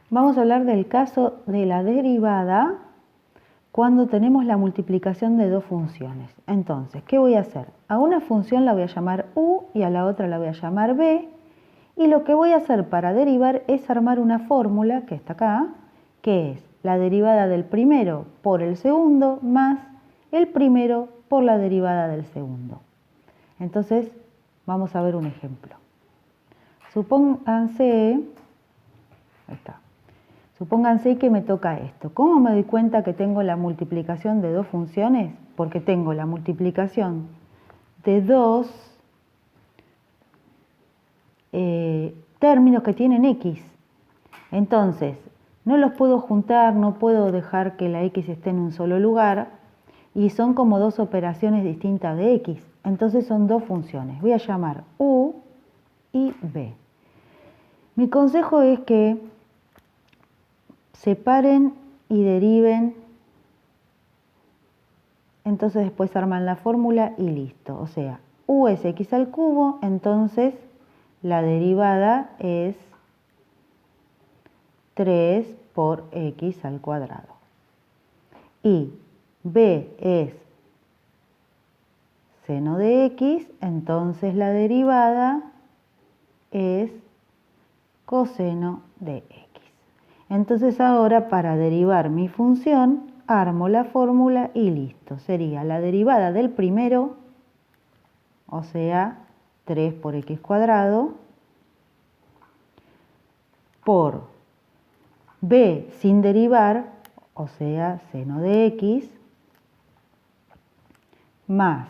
Vamos a hablar del caso de la derivada cuando tenemos la multiplicación de dos funciones. Entonces, ¿qué voy a hacer? A una función la voy a llamar u y a la otra la voy a llamar b. Y lo que voy a hacer para derivar es armar una fórmula, que está acá, que es la derivada del primero por el segundo más el primero por la derivada del segundo. Entonces, vamos a ver un ejemplo. Supónganse que me toca esto. ¿Cómo me doy cuenta que tengo la multiplicación de dos funciones? Porque tengo la multiplicación de dos términos que tienen x. Entonces, no los puedo juntar, no puedo dejar que la x esté en un solo lugar, y son como dos operaciones distintas de x. Entonces son dos funciones. Voy a llamar u y b. Mi consejo es que separen y deriven, entonces después arman la fórmula y listo. O sea, u es x al cubo, entonces la derivada es 3 por x al cuadrado. Y b es seno de x, entonces la derivada es coseno de x. Entonces ahora para derivar mi función, armo la fórmula y listo. Sería la derivada del primero, o sea, 3 por x cuadrado, por b sin derivar, o sea, seno de x, más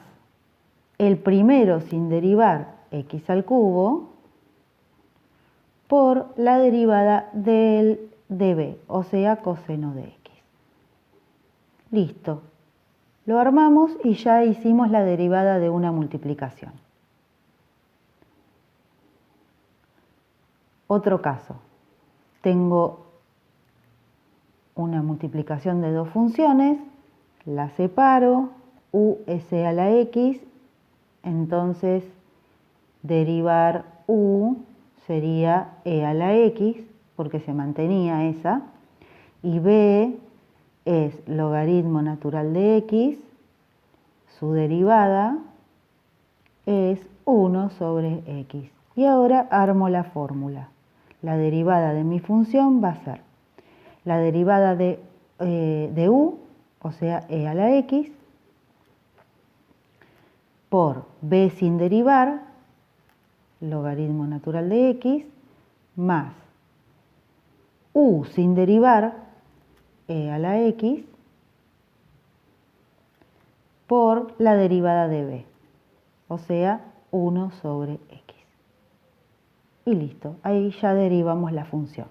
el primero sin derivar, x al cubo, por la derivada de b, o sea, coseno de x. Listo. Lo armamos y ya hicimos la derivada de una multiplicación. Otro caso. Tengo una multiplicación de dos funciones, la separo, u es e a la x, entonces derivar u sería e a la x, porque se mantenía esa, y b es logaritmo natural de x, su derivada es 1 sobre x. Y ahora armo la fórmula. La derivada de mi función va a ser la derivada de u, o sea, e a la x, por b sin derivar, logaritmo natural de x, más u sin derivar, e a la x, por la derivada de b, o sea, 1 sobre x. Y listo, ahí ya derivamos la función.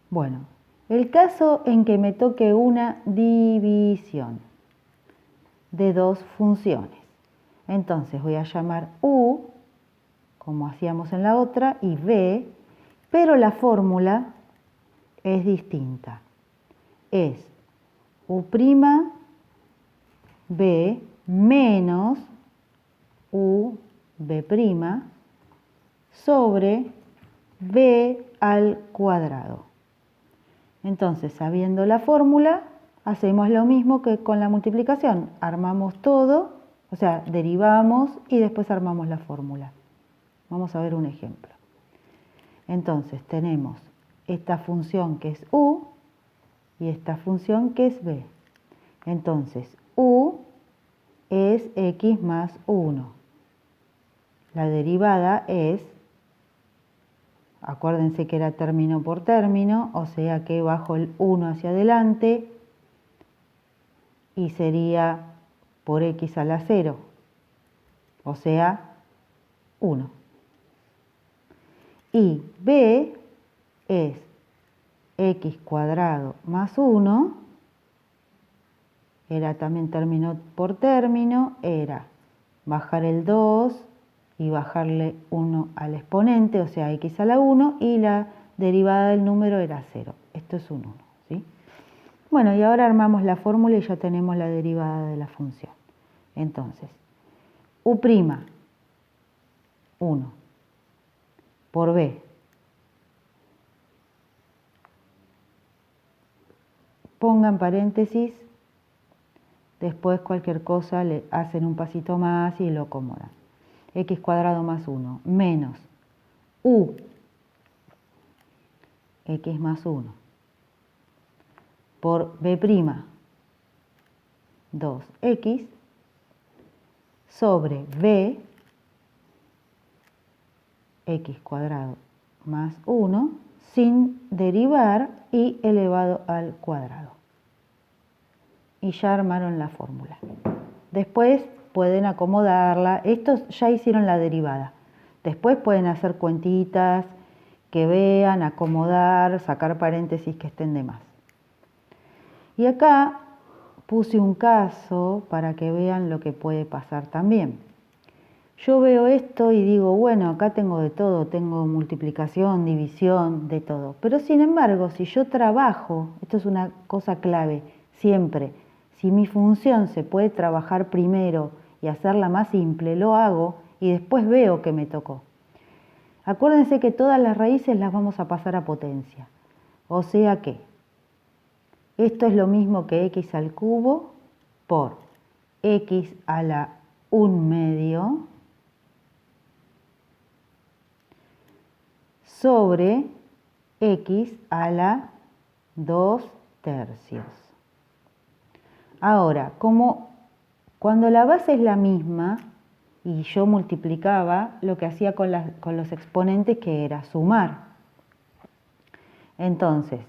Bueno, el caso en que me toque una división de dos funciones. Entonces voy a llamar u, como hacíamos en la otra, y b, pero la fórmula es distinta. Es u' b menos u b' sobre b al cuadrado. Entonces, sabiendo la fórmula, hacemos lo mismo que con la multiplicación. Armamos todo, o sea, derivamos y después armamos la fórmula. Vamos a ver un ejemplo. Entonces, tenemos esta función que es u y esta función que es b. Entonces, u es x más 1. La derivada es, acuérdense que era término por término, o sea que bajo el 1 hacia adelante y sería por x a la 0, o sea 1. Y b es x cuadrado más 1, era también término por término, era bajar el 2 y bajarle 1 al exponente, o sea, x a la 1, y la derivada del número era 0. Esto es un 1, ¿sí? Bueno, y ahora armamos la fórmula y ya tenemos la derivada de la función. Entonces, u', 1, por b. Pongan paréntesis, después cualquier cosa le hacen un pasito más y lo acomodan. X cuadrado más 1 menos u x más 1 por b', 2x sobre b, x cuadrado más 1, sin derivar y elevado al cuadrado. Y ya armaron la fórmula. Después pueden acomodarla. Estos ya hicieron la derivada. Después pueden hacer cuentitas que vean, acomodar, sacar paréntesis que estén de más. Y acá puse un caso para que vean lo que puede pasar también. Yo veo esto y digo, bueno, acá tengo de todo, tengo multiplicación, división, de todo. Pero sin embargo, si yo trabajo, esto es una cosa clave, siempre, si mi función se puede trabajar primero y hacerla más simple, lo hago y después veo que me tocó. Acuérdense que todas las raíces las vamos a pasar a potencia. O sea que esto es lo mismo que x al cubo por x a la 1/2 sobre x a la 2/3. Ahora, como cuando la base es la misma y yo multiplicaba, lo que hacía con los exponentes que era sumar. Entonces,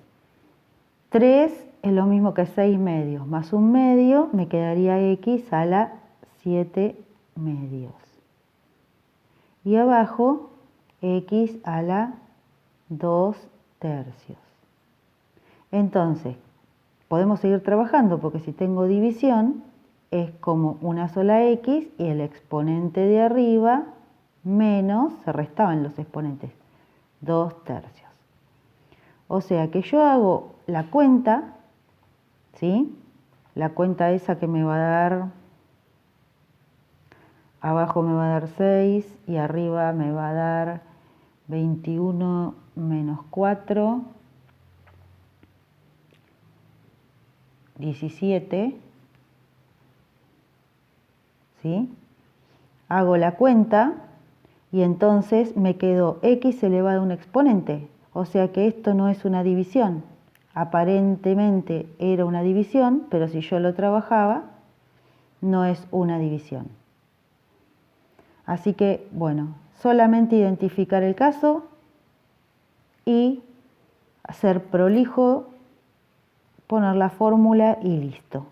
3 es lo mismo que 6/2 más 1/2, me quedaría x a la 7/2. Y abajo, x a la 2/3. Entonces, podemos seguir trabajando porque si tengo división, es como una sola x y el exponente de arriba menos, se restaban los exponentes, 2/3. O sea que yo hago la cuenta, ¿sí? La cuenta esa que me va a dar, abajo me va a dar 6 y arriba me va a dar 21 menos 4, 17, ¿sí? Hago la cuenta y entonces me quedó x elevado a un exponente. O sea que esto no es una división. Aparentemente era una división, pero si yo lo trabajaba, no es una división. Así que, bueno, solamente identificar el caso y ser prolijo, poner la fórmula y listo.